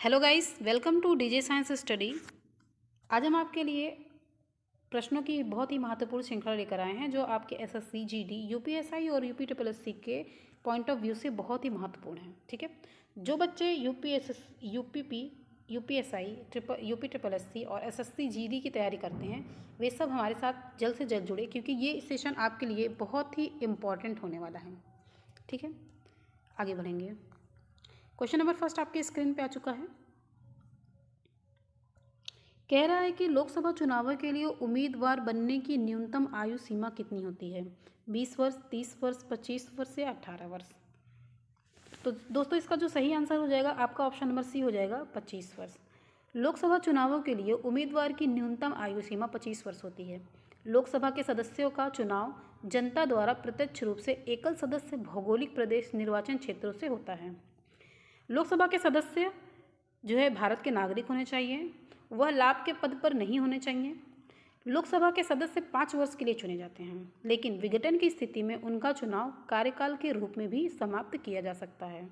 Hello guys, welcome two DJ science study. आज हम आपके लिए प्रश्नों की बहुत ही महत्वपूर्ण श्रृंखला लेकर आए हैं जो आपके एसएससी, जीडी, यूपीएसआई और यूपी ट्रिपल एससी के पॉइंट ऑफ व्यू से बहुत ही महत्वपूर्ण हैं। ठीक है, जो बच्चे यूपीएसआई, यूपी ट्रिपल एससी और एसएससी जीडी की तैयारी करते हैं वे सब हमारे साथ जल्द से जल्द जुड़े, क्योंकि ये सेशन आपके लिए बहुत ही इम्पॉर्टेंट होने वाला है। ठीक है, आगे बढ़ेंगे। क्वेश्चन नंबर फर्स्ट आपके स्क्रीन पे आ चुका है। कह रहा है कि लोकसभा चुनावों के लिए उम्मीदवार बनने की न्यूनतम आयु सीमा कितनी होती है? 20 वर्ष, 30 वर्ष, 25 वर्ष या 18 वर्ष? तो दोस्तों, इसका जो सही आंसर हो जाएगा आपका ऑप्शन नंबर सी हो जाएगा, 25 वर्ष। लोकसभा चुनावों के लिए उम्मीदवार की न्यूनतम आयु सीमा 25 वर्ष होती है। लोकसभा के सदस्यों का चुनाव जनता द्वारा प्रत्यक्ष रूप से एकल सदस्य भौगोलिक प्रदेश निर्वाचन क्षेत्रों से होता है। लोकसभा के सदस्य जो है भारत के नागरिक होने चाहिए, वह लाभ के पद पर नहीं होने चाहिए। लोकसभा के सदस्य 5 वर्ष के लिए चुने जाते हैं, लेकिन विघटन की स्थिति में उनका चुनाव कार्यकाल के रूप में भी समाप्त किया जा सकता है।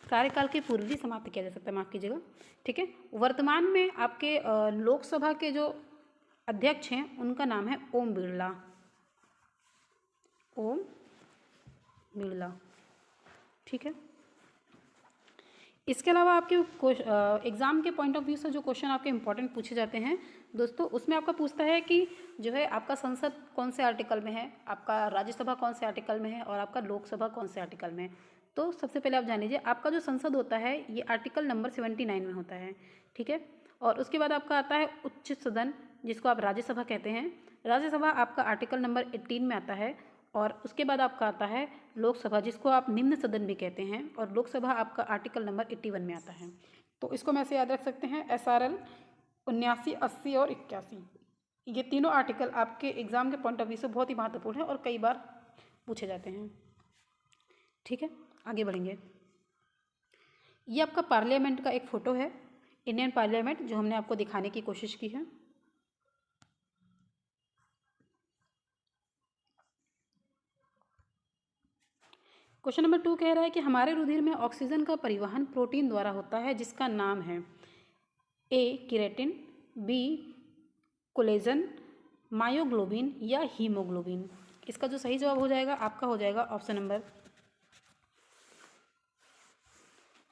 कार्यकाल के पूर्व भी समाप्त किया जा सकता है, माफ कीजिएगा। ठीक है, वर्तमान में आपके लोकसभा के जो अध्यक्ष हैं उनका नाम है ओम बिरला। ओम बिरला। ठीक है, इसके अलावा आपके एग्ज़ाम के पॉइंट ऑफ व्यू से जो क्वेश्चन आपके इंपॉर्टेंट पूछे जाते हैं दोस्तों, उसमें आपका पूछता है कि जो है आपका संसद कौन से आर्टिकल में है, आपका राज्यसभा कौन से आर्टिकल में है और आपका लोकसभा कौन से आर्टिकल में है। तो सबसे पहले आप जान लीजिए, आपका जो संसद होता है ये आर्टिकल नंबर 79 में होता है। ठीक है, और उसके बाद आपका आता है उच्च सदन, जिसको आप राज्यसभा कहते हैं। राज्यसभा आपका आर्टिकल नंबर 18 में आता है। और उसके बाद आपका आता है लोकसभा, जिसको आप निम्न सदन भी कहते हैं, और लोकसभा आपका आर्टिकल नंबर 81 में आता है। तो इसको मैं ऐसे याद रख सकते हैं, SRL 79, 80 और 81। ये तीनों आर्टिकल आपके एग्जाम के पॉइंट ऑफ व्यू से बहुत ही महत्वपूर्ण है और कई बार पूछे जाते हैं। ठीक है, आगे बढ़ेंगे। ये आपका पार्लियामेंट का एक फ़ोटो है, इंडियन पार्लियामेंट, जो हमने आपको दिखाने की कोशिश की है। क्वेश्चन नंबर 2 कह रहा है कि हमारे रुधिर में ऑक्सीजन का परिवहन प्रोटीन द्वारा होता है जिसका नाम है A keratin, B collagen, myoglobin या हीमोग्लोबिन। इसका जो सही जवाब हो जाएगा आपका हो जाएगा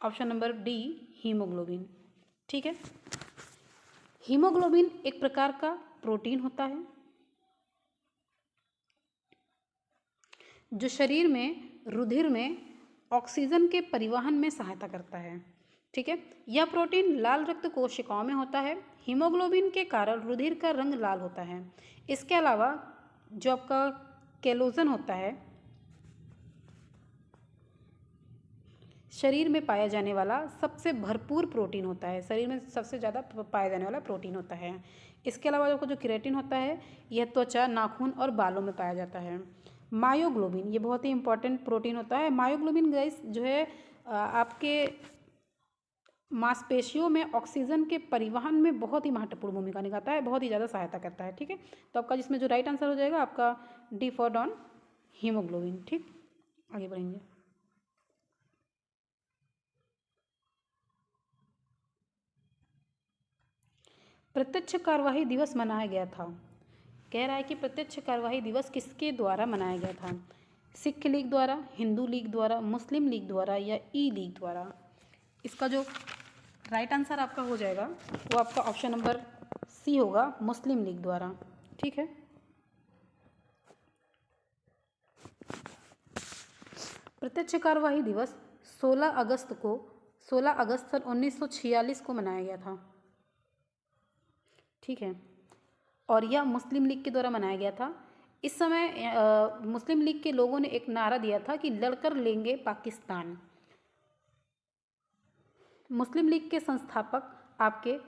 ऑप्शन नंबर डी हीमोग्लोबिन। ठीक है, हीमोग्लोबिन एक प्रकार का प्रोटीन होता है जो शरीर में रुधिर में ऑक्सीजन के परिवहन में सहायता करता है। ठीक है, यह प्रोटीन लाल रक्त कोशिकाओं में होता है। हीमोग्लोबिन के कारण रुधिर का रंग लाल होता है। इसके अलावा जो आपका कोलेजन होता है, शरीर में पाया जाने वाला सबसे भरपूर प्रोटीन होता है, शरीर में सबसे ज़्यादा पाया जाने वाला प्रोटीन होता है। इसके अलावा जो केराटिन होता है यह त्वचा, नाखून और बालों में पाया जाता है। मायोग्लोबिन ये बहुत ही इंपॉर्टेंट प्रोटीन होता है। मायोग्लोबिन गाइस जो है आपके मांसपेशियों में ऑक्सीजन के परिवहन में बहुत ही महत्वपूर्ण भूमिका निभाता है, बहुत ही ज़्यादा सहायता करता है। ठीक है, तो आपका जिसमें जो राइट आंसर हो जाएगा आपका डी फॉर डॉन हीमोग्लोबिन। ठीक, आगे बढ़ेंगे। प्रत्यक्ष कार्यवाही दिवस मनाया गया था। कह रहा है कि प्रत्यक्ष कार्यवाही दिवस किसके द्वारा मनाया गया था? सिख लीग द्वारा, हिंदू लीग द्वारा, मुस्लिम लीग द्वारा या ई लीग द्वारा? इसका जो राइट आंसर आपका हो जाएगा वो आपका ऑप्शन नंबर सी होगा, मुस्लिम लीग द्वारा। ठीक है, प्रत्यक्ष कार्यवाही दिवस 16 अगस्त सन 1946 को मनाया गया था। ठीक है, और यह मुस्लिम लीग के द्वारा मनाया गया था। इस समय मुस्लिम लीग के लोगों ने एक नारा दिया था कि लड़कर लेंगे पाकिस्तान। मुस्लिम लीग के संस्थापक आपके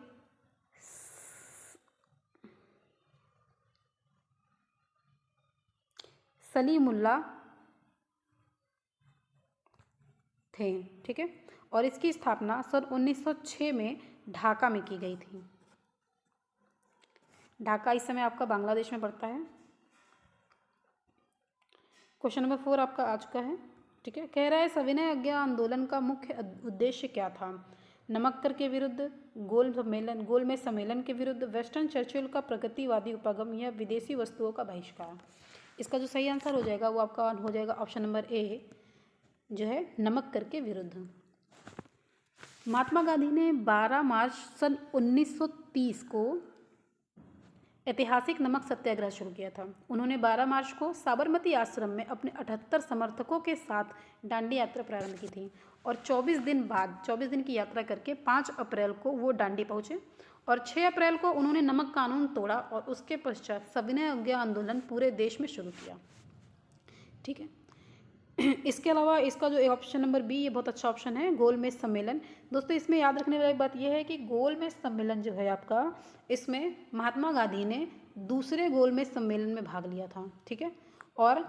सलीमुल्लाह थे। ठीक है, और इसकी स्थापना सन 1906 में ढाका में की गई थी। ढाका इस समय आपका बांग्लादेश में पड़ता है। क्वेश्चन नंबर 4 आपका आ चुका है। ठीक है। कह रहा है सविनय अवज्ञा आंदोलन का मुख्य उद्देश्य क्या था? नमक कर के विरुद्ध, गोलमेज सम्मेलन के विरुद्ध, वेस्टर्न चर्चिल का प्रगतिवादी उपगम या विदेशी वस्तुओं का बहिष्कार। इसका जो सही आंसर हो जाएगा वो आपका हो जाएगा ऑप्शन नंबर ए, जो है नमक कर के विरुद्ध। महात्मा गांधी ने 12 मार्च सन 1930 को ऐतिहासिक नमक सत्याग्रह शुरू किया था। उन्होंने 12 मार्च को साबरमती आश्रम में अपने 78 समर्थकों के साथ दांडी यात्रा प्रारंभ की थी और 24 दिन की यात्रा करके 5 अप्रैल को वो दांडी पहुँचे और 6 अप्रैल को उन्होंने नमक कानून तोड़ा और उसके पश्चात सविनय अवज्ञा आंदोलन पूरे देश में शुरू किया। ठीक है। इसके अलावा इसका जो ऑप्शन नंबर बी, ये बहुत अच्छा ऑप्शन है, गोलमेज सम्मेलन। दोस्तों इसमें याद रखने वाली बात यह है कि गोलमेज सम्मेलन जो है आपका, इसमें महात्मा गांधी ने दूसरे गोलमेज सम्मेलन में भाग लिया था। ठीक है। और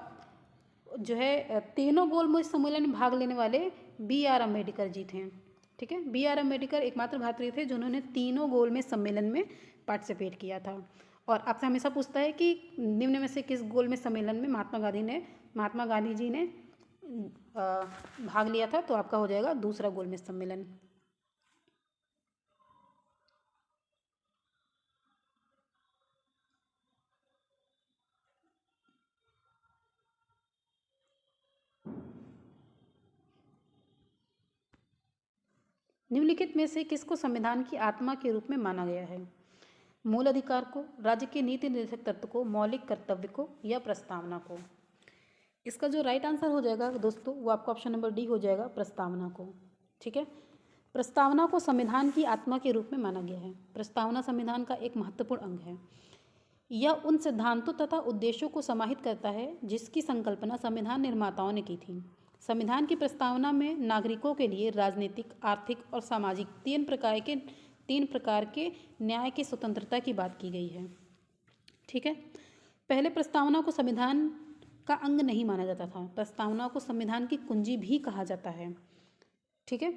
जो है तीनों गोलमेज सम्मेलन में भाग लेने वाले B.R. अम्बेडकर जी थे। ठीक है। B.R. अम्बेडकर एकमात्र भारतीय थे जिन्होंने तीनों गोलमेज सम्मेलन में पार्टिसिपेट किया था। और आपसे हमेशा पूछता है कि निम्न में से किस गोलमेज सम्मेलन में महात्मा गांधी जी ने भाग लिया था, तो आपका हो जाएगा दूसरा गोलमेज सम्मेलन। निम्नलिखित में से किसको संविधान की आत्मा के रूप में माना गया है? मूल अधिकार को, राज्य के नीति निर्देशक तत्व को, मौलिक कर्तव्य को या प्रस्तावना को? इसका जो राइट आंसर हो जाएगा दोस्तों वो आपका ऑप्शन नंबर डी हो जाएगा, प्रस्तावना को। ठीक है। प्रस्तावना को संविधान की आत्मा के रूप में माना गया है। प्रस्तावना संविधान का एक महत्वपूर्ण अंग है। यह उन सिद्धांतों तथा उद्देश्यों को समाहित करता है जिसकी संकल्पना संविधान निर्माताओं ने की थी। संविधान की प्रस्तावना में नागरिकों के लिए राजनीतिक, आर्थिक और सामाजिक तीन प्रकार के न्याय की स्वतंत्रता की बात की गई है। ठीक है। पहले प्रस्तावना को संविधान का अंग नहीं माना जाता था। प्रस्तावना को संविधान की कुंजी भी कहा जाता है। ठीक है।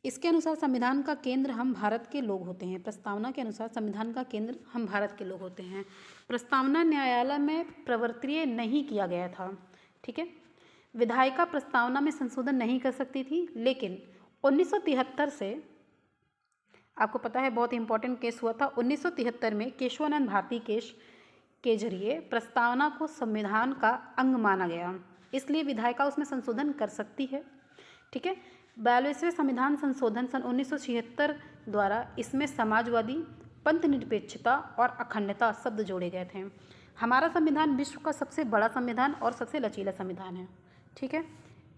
इसके अनुसार संविधान का केंद्र हम भारत के लोग होते हैं। प्रस्तावना के अनुसार संविधान का केंद्र हम भारत के लोग होते हैं। प्रस्तावना न्यायालय में प्रवर्तनीय नहीं किया गया था। ठीक है। विधायिका प्रस्तावना में संशोधन नहीं कर सकती थी, लेकिन 1973 से, आपको पता है बहुत इंपॉर्टेंट केस हुआ था 1973 में, केशवानंद भारती केस के जरिए प्रस्तावना को संविधान का अंग माना गया, इसलिए विधायिका उसमें संशोधन कर सकती है। ठीक है। 42वें संविधान संशोधन सन 1976 द्वारा इसमें समाजवादी, पंथ निरपेक्षता और अखंडता शब्द जोड़े गए थे। हमारा संविधान विश्व का सबसे बड़ा संविधान और सबसे लचीला संविधान है। ठीक है।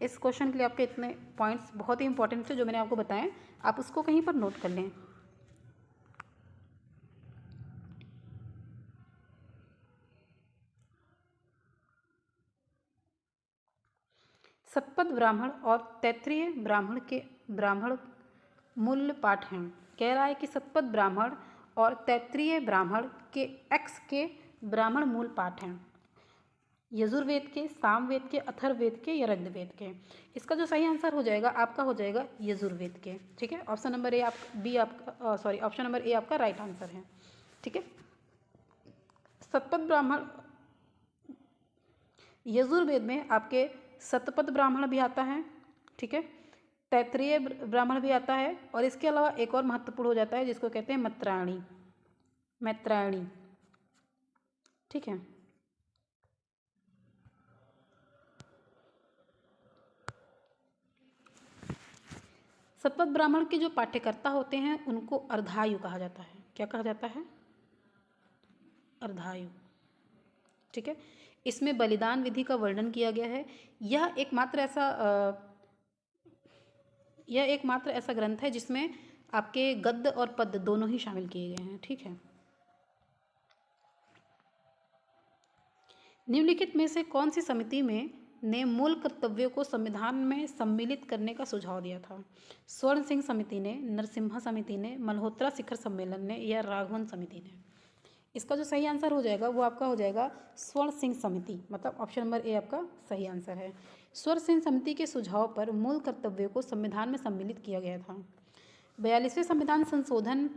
इस क्वेश्चन के लिए आपके इतने पॉइंट्स बहुत ही इंपॉर्टेंट थे जो मैंने आपको बताएं, आप उसको कहीं पर नोट कर लें। सतपथ ब्राह्मण और तैत्तिरीय ब्राह्मण मूल पाठ हैं। कह रहा है कि सतपथ ब्राह्मण और तैत्तिरीय ब्राह्मण के एक्स के ब्राह्मण मूल पाठ हैं। यजुर्वेद के, सामवेद के, अथर्ववेद के या ऋग्वेद के? इसका जो सही आंसर हो जाएगा आपका हो जाएगा यजुर्वेद के। ठीक है। Option number A option number A आपका राइट आंसर है। ठीक है। सतपथ ब्राह्मण, यजुर्वेद में आपके सतपथ ब्राह्मण भी आता है। ठीक है। तैत्तिरीय ब्राह्मण भी आता है और इसके अलावा एक और महत्वपूर्ण हो जाता है जिसको कहते हैं मैत्रायणी। ठीक है। सतपथ ब्राह्मण के जो पाठ्यकर्ता होते हैं उनको अर्धायु कहा जाता है। क्या कहा जाता है? अर्धायु। ठीक है। इसमें बलिदान विधि का वर्णन किया गया है। यह एकमात्र ऐसा ग्रंथ है जिसमें आपके गद्य और पद्य दोनों ही शामिल किए गए हैं। ठीक है। निम्नलिखित में से कौन सी समिति ने मूल कर्तव्यों को संविधान में सम्मिलित करने का सुझाव दिया था? स्वर्ण सिंह समिति ने, नरसिम्हा समिति ने, मल्होत्रा शिखर सम्मेलन ने या राघवन समिति ने? इसका जो सही आंसर हो जाएगा वो आपका हो जाएगा स्वर्ण सिंह समिति, मतलब ऑप्शन नंबर ए आपका सही आंसर है। स्वर्ण सिंह समिति के सुझाव पर मूल कर्तव्यों को संविधान में सम्मिलित किया गया था। 42वें संविधान संशोधन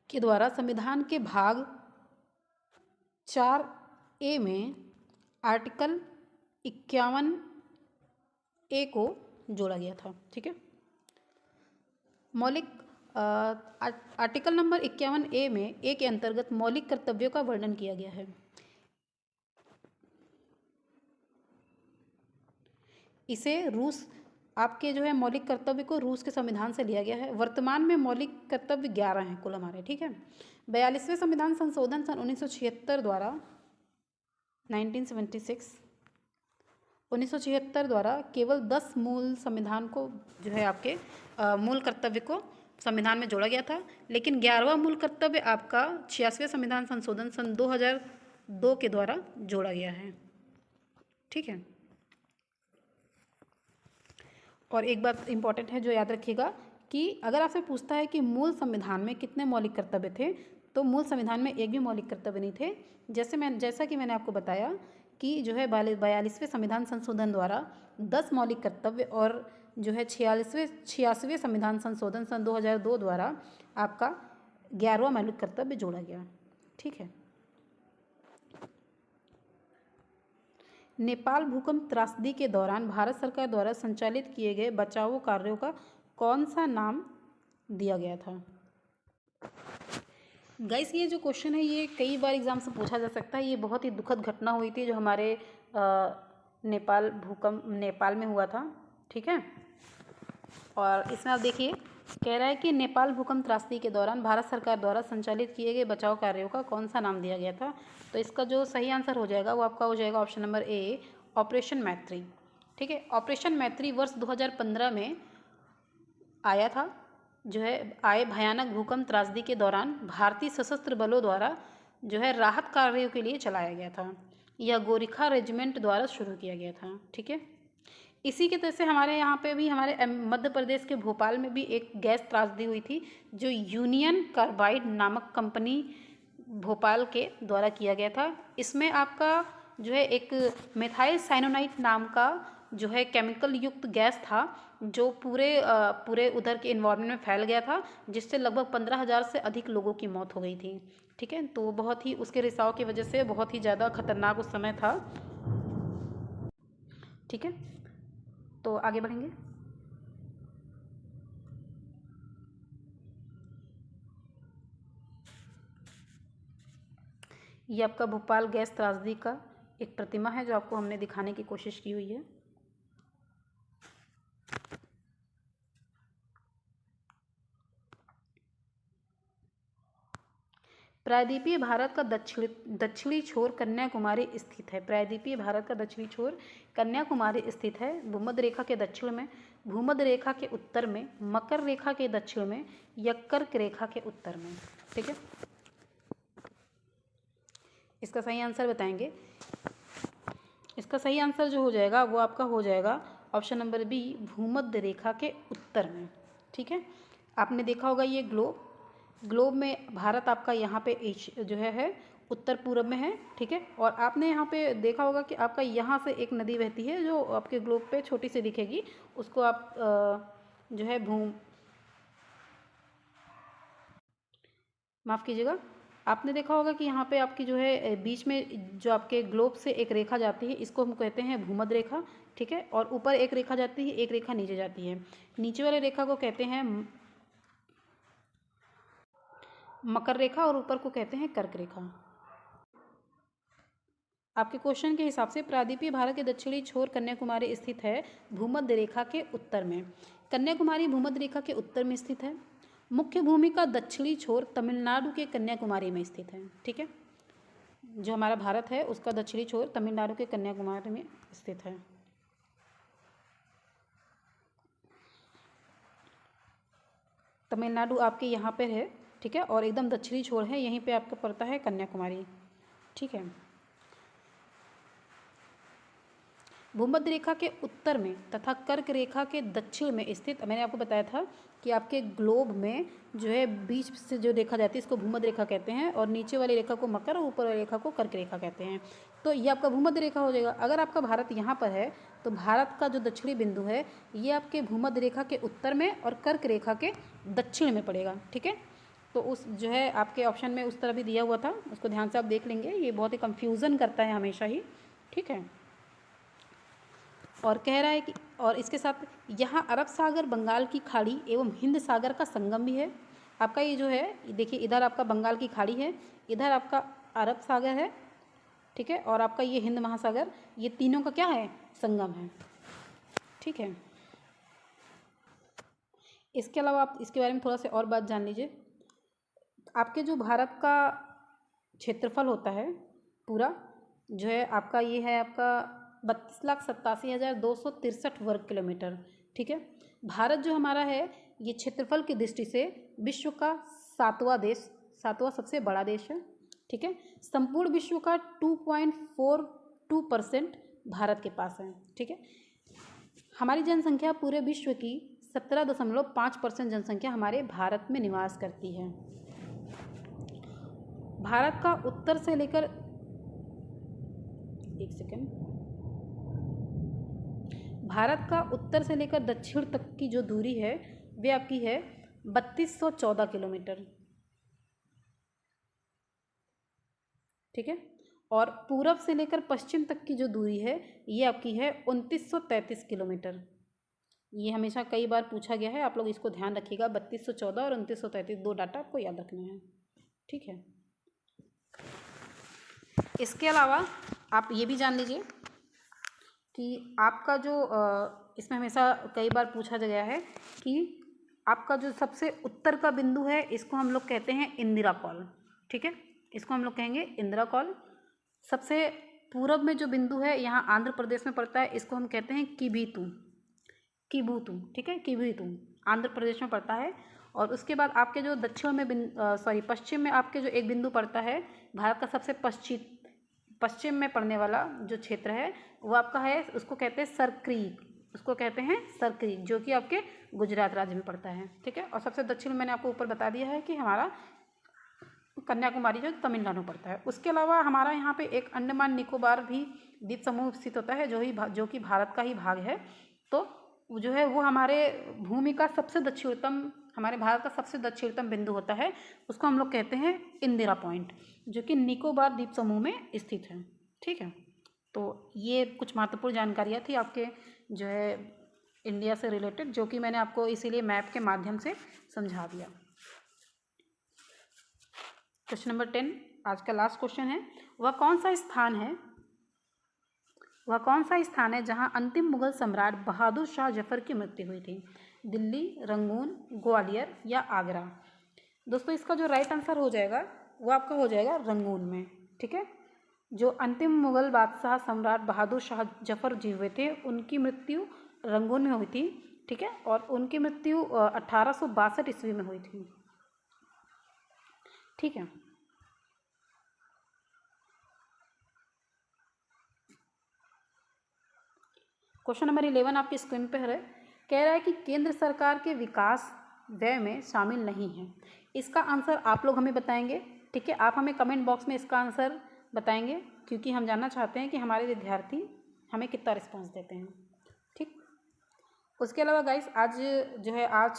के द्वारा संविधान के भाग 4A में आर्टिकल 51A को जोड़ा गया था। ठीक है, मौलिक आर्टिकल नंबर 51A में ए के अंतर्गत मौलिक कर्तव्यों का वर्णन किया गया है। इसे रूस आपके जो है मौलिक कर्तव्य को रूस के संविधान से लिया गया है। वर्तमान में मौलिक कर्तव्य 11 हैं कुल हमारे। ठीक है, 42वें संविधान संशोधन सन 1976 द्वारा 1976 द्वारा केवल 10 मूल संविधान को जो है आपके मूल कर्तव्य को संविधान में जोड़ा गया था, लेकिन 11वां मूल कर्तव्य आपका 86वें संविधान संशोधन सन 2002 के द्वारा जोड़ा गया है। ठीक है, और एक बात इम्पॉर्टेंट है जो याद रखिएगा कि अगर आपसे पूछता है कि मूल संविधान में कितने मौलिक कर्तव्य थे, तो मूल संविधान में एक भी मौलिक कर्तव्य नहीं थे। जैसा कि मैंने आपको बताया कि जो है 42वें संविधान संशोधन द्वारा 10 मौलिक कर्तव्य और जो है 86वें संविधान संशोधन सन 2002 द्वारा आपका 11वां मौलिक कर्तव्य जोड़ा गया। ठीक है, नेपाल भूकंप त्रासदी के दौरान भारत सरकार द्वारा संचालित किए गए बचाव कार्यों का कौन सा नाम दिया गया था? गाइस, ये जो क्वेश्चन है ये कई बार एग्जाम से पूछा जा सकता है। ये बहुत ही दुखद घटना हुई थी जो हमारे नेपाल में हुआ था। ठीक है, और इसमें आप देखिए कह रहा है कि नेपाल भूकंप त्रासदी के दौरान भारत सरकार द्वारा संचालित किए गए बचाव कार्यों का कौन सा नाम दिया गया था? तो इसका जो सही आंसर हो जाएगा वो आपका हो जाएगा ऑप्शन नंबर ए, ऑपरेशन मैत्री। ठीक है, ऑपरेशन मैत्री वर्ष 2015 में आया था। जो है आए भयानक भूकंप त्रासदी के दौरान भारतीय सशस्त्र बलों द्वारा जो है राहत कार्यों के लिए चलाया गया था। यह गोरखा रेजिमेंट द्वारा शुरू किया गया था। ठीक है, इसी के तरह से हमारे यहाँ पे भी हमारे मध्य प्रदेश के भोपाल में भी एक गैस त्रासदी हुई थी जो यूनियन कार्बाइड नामक कंपनी भोपाल के द्वारा किया गया था। इसमें आपका जो है एक मिथाइल साइनोनाइट नाम का जो है केमिकल युक्त गैस था जो पूरे उधर के इन्वायरमेंट में फैल गया था, जिससे लगभग 15,000 से अधिक लोगों की मौत हो गई थी। ठीक है, तो बहुत ही उसके रिसाव की वजह से बहुत ही ज़्यादा खतरनाक उस समय था। ठीक है, तो आगे बढ़ेंगे। ये आपका भोपाल गैस त्रासदी का एक प्रतिमा है जो आपको हमने दिखाने की कोशिश की हुई है। प्रायद्वीपीय भारत का दक्षिणी छोर कन्याकुमारी स्थित है। प्रायद्वीपीय भारत का दक्षिणी छोर कन्याकुमारी स्थित है। भूमध्य रेखा के दक्षिण में, भूमध्य रेखा के उत्तर में, मकर रेखा के दक्षिण में या कर्क रेखा के उत्तर में। ठीक है, इसका सही आंसर बताएंगे। इसका सही आंसर जो हो जाएगा वो आपका हो जाएगा ऑप्शन नंबर बी, भूमध्य रेखा के उत्तर में। ठीक है, आपने देखा होगा ये ग्लोब में भारत आपका यहाँ पे जो है उत्तर पूर्व में है। ठीक है, और आपने यहाँ पे देखा होगा कि आपका यहाँ से एक नदी बहती है जो आपके ग्लोब पे छोटी सी दिखेगी, उसको आप जो है माफ़ कीजिएगा, आपने देखा होगा कि यहाँ पे आपकी जो है बीच में जो आपके ग्लोब से एक रेखा जाती है, इसको हम कहते हैं भूमध्य रेखा। ठीक है, और ऊपर एक रेखा जाती है, एक रेखा नीचे जाती है। नीचे वाले रेखा को कहते हैं मकर रेखा और ऊपर को कहते हैं कर्क रेखा। आपके क्वेश्चन के हिसाब से प्रायद्वीपीय भारत के दक्षिणी छोर कन्याकुमारी स्थित है भूमध्य रेखा के उत्तर में। कन्याकुमारी भूमध्य रेखा के उत्तर में स्थित है। मुख्य भूमि का दक्षिणी छोर तमिलनाडु के कन्याकुमारी में स्थित है। ठीक है, जो हमारा भारत है उसका दक्षिणी छोर तमिलनाडु के कन्याकुमारी में स्थित है। तमिलनाडु आपके यहाँ पर है। ठीक है, और एकदम दक्षिणी छोर है, यहीं पे आपका पड़ता है कन्याकुमारी। ठीक है, भूमध्य रेखा के उत्तर में तथा कर्क रेखा के दक्षिण में स्थित, मैंने आपको बताया था कि आपके ग्लोब में जो है बीच से जो रेखा जाती है इसको भूमध्य रेखा कहते हैं, और नीचे वाली रेखा को मकर और ऊपर वाली रेखा को कर्क रेखा कहते हैं। तो ये आपका भूमध्य रेखा हो जाएगा। अगर आपका भारत यहाँ पर है तो भारत का जो दक्षिणी बिंदु है ये आपके भूमध्य रेखा के उत्तर में और कर्क रेखा के दक्षिण में पड़ेगा। ठीक है, तो उस जो है आपके ऑप्शन में उस तरह भी दिया हुआ था, उसको ध्यान से आप देख लेंगे, ये बहुत ही कन्फ्यूज़न करता है हमेशा ही। ठीक है, और कह रहा है कि और इसके साथ यहाँ अरब सागर, बंगाल की खाड़ी एवं हिंद सागर का संगम भी है। आपका ये जो है देखिए, इधर आपका बंगाल की खाड़ी है, इधर आपका अरब सागर है, ठीक है, और आपका ये हिंद महासागर, ये तीनों का क्या है, संगम है, ठीक है। इसके अलावा आप इसके बारे में थोड़ा सा और बात जान लीजिए। आपके जो भारत का क्षेत्रफल होता है पूरा, जो है आपका ये है आपका 32,87,263 वर्ग किलोमीटर, ठीक है। भारत जो हमारा है ये क्षेत्रफल की दृष्टि से विश्व का 7वां सबसे बड़ा देश है, ठीक है। संपूर्ण विश्व का 2.42% भारत के पास है, ठीक है। हमारी जनसंख्या पूरे विश्व की 17.5% जनसंख्या हमारे भारत में निवास करती है। भारत का उत्तर से लेकर भारत का उत्तर से लेकर दक्षिण तक की जो दूरी है वे आपकी है 3214 किलोमीटर, ठीक है। और पूरब से लेकर पश्चिम तक की जो दूरी है ये आपकी है 2933 किलोमीटर। ये हमेशा कई बार पूछा गया है, आप लोग इसको ध्यान रखिएगा। 3214 और 2933 दो डाटा आपको याद रखने हैं, ठीक है। इसके अलावा आप ये भी जान लीजिए कि आपका जो इसमें हमेशा कई बार पूछा गया है कि आपका जो सबसे उत्तर का बिंदु है इसको हम लोग कहते हैं इंदिरा कॉल, ठीक है, इसको हम लोग कहेंगे इंदिरा कॉल। सबसे पूरब में जो बिंदु है यहाँ आंध्र प्रदेश में पड़ता है, इसको हम कहते हैं किबीतू, ठीक है, किबीतू आंध्र प्रदेश में पड़ता है। और उसके बाद आपके जो दक्षिण में पश्चिम में आपके जो एक बिंदु पड़ता है भारत का सबसे पश्चिम में पड़ने वाला जो क्षेत्र है वो आपका है, उसको कहते हैं सरक्रीक, जो कि आपके गुजरात राज्य में पड़ता है, ठीक है। और सबसे दक्षिण मैंने आपको ऊपर बता दिया है कि हमारा कन्याकुमारी जो तमिलनाडु पड़ता है। उसके अलावा हमारा यहाँ पे एक अंडमान निकोबार भी द्वीप समूह स्थित होता है जो कि भारत का ही भाग है। तो जो है वो हमारे भूमि का हमारे भारत का सबसे दक्षिणतम बिंदु होता है, उसको हम लोग कहते हैं इंदिरा पॉइंट, जो कि निकोबार द्वीप समूह में स्थित है, ठीक है। तो ये कुछ महत्वपूर्ण जानकारियाँ थी आपके जो है इंडिया से रिलेटेड, जो कि मैंने आपको इसीलिए मैप के माध्यम से समझा दिया। क्वेश्चन नंबर 10 आज का लास्ट क्वेश्चन है, वह कौन सा स्थान है जहां अंतिम मुगल सम्राट बहादुर शाह जफर की मृत्यु हुई थी? दिल्ली, रंगून, ग्वालियर या आगरा? दोस्तों इसका जो राइट आंसर हो जाएगा वो आपका हो जाएगा रंगून में, ठीक है। जो अंतिम मुगल बादशाह सम्राट बहादुर शाह जफर जी हुए थे उनकी मृत्यु रंगून में हुई थी, ठीक है। और उनकी मृत्यु 1862 ईस्वी में हुई थी, ठीक है। क्वेश्चन नंबर 11 आपकी स्क्रीन पर है, कह रहा है कि केंद्र सरकार के विकास व्यय में शामिल नहीं है। इसका आंसर आप लोग हमें बताएंगे, ठीक है। आप हमें कमेंट बॉक्स में इसका आंसर बताएंगे, क्योंकि हम जानना चाहते हैं कि हमारे विद्यार्थी हमें कितना रिस्पांस देते हैं, ठीक। उसके अलावा गाइस आज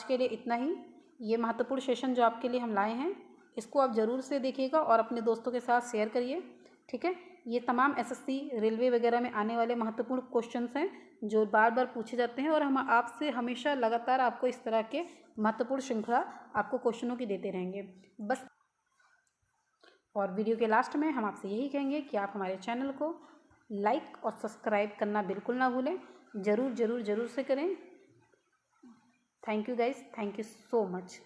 के लिए इतना ही। ये महत्वपूर्ण सेशन जो आपके लिए हम लाए हैं इसको आप ज़रूर से देखिएगा और अपने दोस्तों के साथ शेयर करिए, ठीक है। ये तमाम एसएससी, रेलवे वगैरह में आने वाले महत्वपूर्ण क्वेश्चंस हैं जो बार बार पूछे जाते हैं, और हम आपसे हमेशा लगातार आपको इस तरह के महत्वपूर्ण श्रृंखला आपको क्वेश्चनों की देते रहेंगे बस। और वीडियो के लास्ट में हम आपसे यही कहेंगे कि आप हमारे चैनल को लाइक और सब्सक्राइब करना बिल्कुल ना भूलें, ज़रूर से करें। Thank you guys, thank you so much.